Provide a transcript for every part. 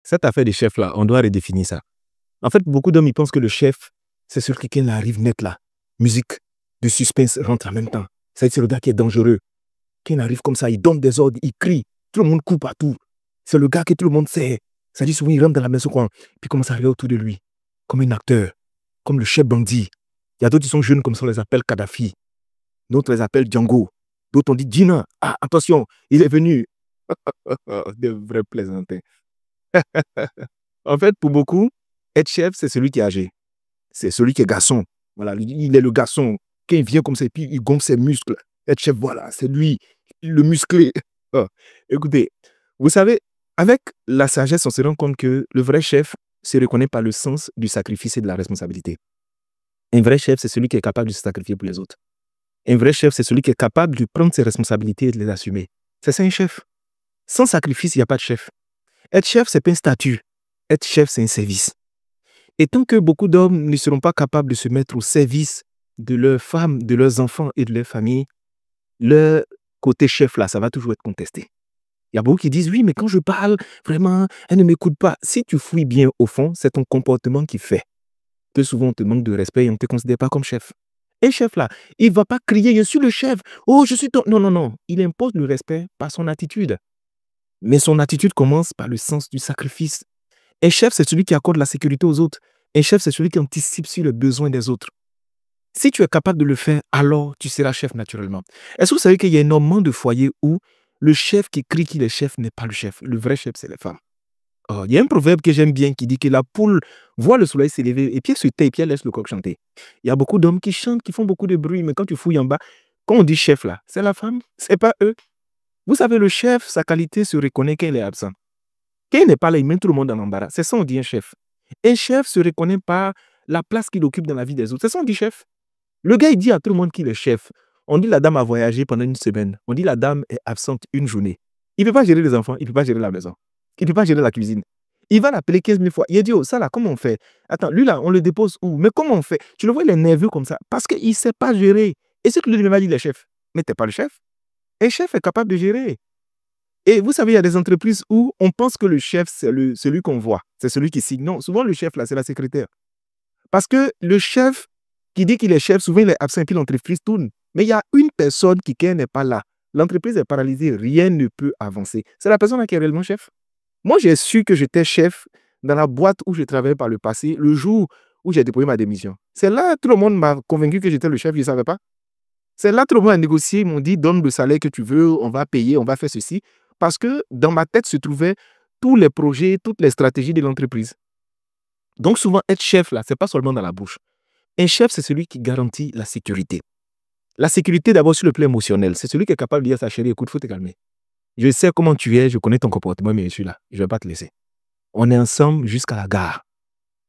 Cette affaire des chefs là, on doit redéfinir ça. En fait, beaucoup d'hommes, ils pensent que le chef, c'est celui qui arrive net là. Musique, de suspense rentre en même temps. C'est le gars qui est dangereux. Qui arrive comme ça, il donne des ordres, il crie. Tout le monde court partout. C'est le gars que tout le monde sait. Ça dit souvent, il rentre dans la maison, quoi, puis commence à regarder autour de lui. Comme un acteur. Comme le chef bandit. Il y a d'autres qui sont jeunes comme ça, on les appelle Kadhafi. D'autres les appellent Django. D'autres on dit Dina. Ah, attention, il est venu. De vrais plaisantins. En fait, pour beaucoup, être chef, c'est celui qui est âgé. C'est celui qui est garçon. Voilà, il est le garçon. Quand il vient comme ça, et puis il gonfle ses muscles. Être chef, voilà, c'est lui, le musclé. Oh, écoutez, vous savez, avec la sagesse, on se rend compte que le vrai chef se reconnaît par le sens du sacrifice et de la responsabilité. Un vrai chef, c'est celui qui est capable de se sacrifier pour les autres. Un vrai chef, c'est celui qui est capable de prendre ses responsabilités et de les assumer. C'est ça un chef. Sans sacrifice, il n'y a pas de chef. Être chef, ce n'est pas un statut. Être chef, c'est un service. Et tant que beaucoup d'hommes ne seront pas capables de se mettre au service de leurs femmes, de leurs enfants et de leur famille, leur côté chef là, ça va toujours être contesté. Il y a beaucoup qui disent, oui, mais quand je parle, vraiment, elle ne m'écoute pas. Si tu fouilles bien au fond, c'est ton comportement qui fait que souvent on te manque de respect et on ne te considère pas comme chef. Et chef là, il ne va pas crier, je suis le chef, oh, je suis ton... Non, non, non. Il impose le respect par son attitude. Mais son attitude commence par le sens du sacrifice. Un chef, c'est celui qui accorde la sécurité aux autres. Un chef, c'est celui qui anticipe sur les besoins des autres. Si tu es capable de le faire, alors tu seras chef naturellement. Est-ce que vous savez qu'il y a énormément de foyers où le chef qui crie qu'il est chef n'est pas le chef. Le vrai chef, c'est les femmes. Oh, il y a un proverbe que j'aime bien qui dit que la poule voit le soleil s'élever et puis elle se tait et puis elle laisse le coq chanter. Il y a beaucoup d'hommes qui chantent, qui font beaucoup de bruit, mais quand tu fouilles en bas, quand on dit chef là, c'est la femme, c'est pas eux. Vous savez, le chef, sa qualité se reconnaît quand il est absent. Quand il n'est pas là, il met tout le monde en embarras. C'est ça on dit un chef. Un chef se reconnaît par la place qu'il occupe dans la vie des autres. C'est ça on dit chef. Le gars, il dit à tout le monde qu'il est chef. On dit la dame a voyagé pendant une semaine. On dit la dame est absente une journée. Il ne peut pas gérer les enfants, il ne peut pas gérer la maison. Il ne peut pas gérer la cuisine. Il va l'appeler 15 000 fois. Il a dit, oh, ça là, comment on fait? Attends, lui là, on le dépose où? Mais comment on fait? Tu le vois, il est nerveux comme ça. Parce qu'il ne sait pas gérer. Et c'est que lui m'a dit, il est chef. Mais tu n'es pas le chef. Un chef est capable de gérer. Et vous savez, il y a des entreprises où on pense que le chef, c'est celui qu'on voit. C'est celui qui signe. Non, souvent le chef là, c'est la secrétaire. Parce que le chef qui dit qu'il est chef, souvent il est absent et puis l'entreprise tourne. Mais il y a une personne qui n'est pas là. L'entreprise est paralysée, rien ne peut avancer. C'est la personne qui est réellement chef. Moi, j'ai su que j'étais chef dans la boîte où je travaillais par le passé, le jour où j'ai déposé ma démission. C'est là tout le monde m'a convaincu que j'étais le chef, je ne savais pas. C'est là tout le monde a négocié, ils m'ont dit, donne le salaire que tu veux, on va payer, on va faire ceci. Parce que dans ma tête se trouvaient tous les projets, toutes les stratégies de l'entreprise. Donc souvent, être chef, là, ce n'est pas seulement dans la bouche. Un chef, c'est celui qui garantit la sécurité. La sécurité, d'abord, sur le plan émotionnel. C'est celui qui est capable de dire à sa chérie, écoute, il faut te calmer. Je sais comment tu es, je connais ton comportement, mais je suis là. Je ne vais pas te laisser. On est ensemble jusqu'à la gare.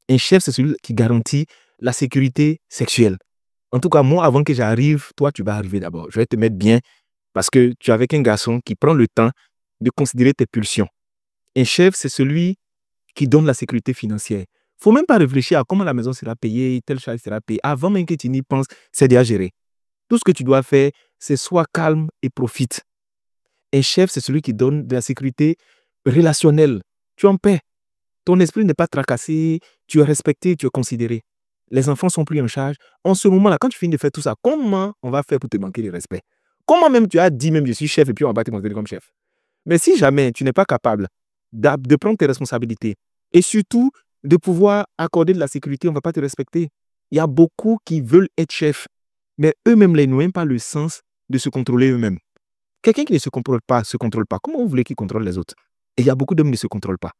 Un chef, c'est celui qui garantit la sécurité sexuelle. En tout cas, moi, avant que j'arrive, toi, tu vas arriver d'abord. Je vais te mettre bien parce que tu es avec un garçon qui prend le temps de considérer tes pulsions. Un chef, c'est celui qui donne la sécurité financière. Il ne faut même pas réfléchir à comment la maison sera payée, telle chose sera payée. Avant même que tu n'y penses, c'est déjà géré. Tout ce que tu dois faire, c'est sois calme et profite. Un chef, c'est celui qui donne de la sécurité relationnelle. Tu es en paix. Ton esprit n'est pas tracassé, tu es respecté, tu es considéré. Les enfants sont pris en charge. En ce moment-là, quand tu finis de faire tout ça, comment on va faire pour te manquer de respect? Comment même tu as dit même je suis chef et puis on va te considérer comme chef? Mais si jamais tu n'es pas capable de prendre tes responsabilités et surtout de pouvoir accorder de la sécurité, on ne va pas te respecter. Il y a beaucoup qui veulent être chefs, mais eux-mêmes n'ont même pas le sens de se contrôler eux-mêmes. Quelqu'un qui ne se contrôle pas, comment vous voulez qu'il contrôle les autres? Et il y a beaucoup d'hommes qui ne se contrôlent pas.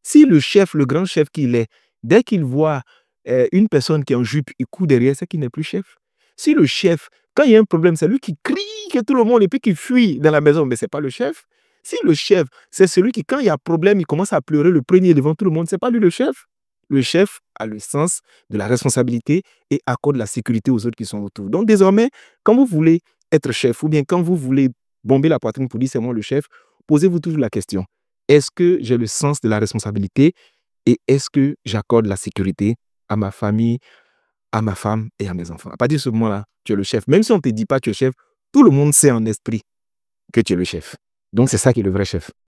Si le chef, le grand chef qu'il est, dès qu'il voit une personne qui est en jupe, il court derrière, c'est qu'il n'est plus chef. Si le chef, quand il y a un problème, c'est lui qui crie que tout le monde et puis qui fuit dans la maison, mais ce n'est pas le chef. Si le chef, c'est celui qui, quand il y a un problème, il commence à pleurer le premier devant tout le monde, ce n'est pas lui le chef. Le chef a le sens de la responsabilité et accorde la sécurité aux autres qui sont autour. Donc désormais, quand vous voulez être chef ou bien quand vous voulez bomber la poitrine pour dire c'est moi le chef, posez-vous toujours la question. Est-ce que j'ai le sens de la responsabilité et est-ce que j'accorde la sécurité à ma famille, à ma femme et à mes enfants? À partir de ce moment-là, tu es le chef. Même si on ne te dit pas que tu es chef, tout le monde sait en esprit que tu es le chef. Donc c'est ça qui est le vrai chef.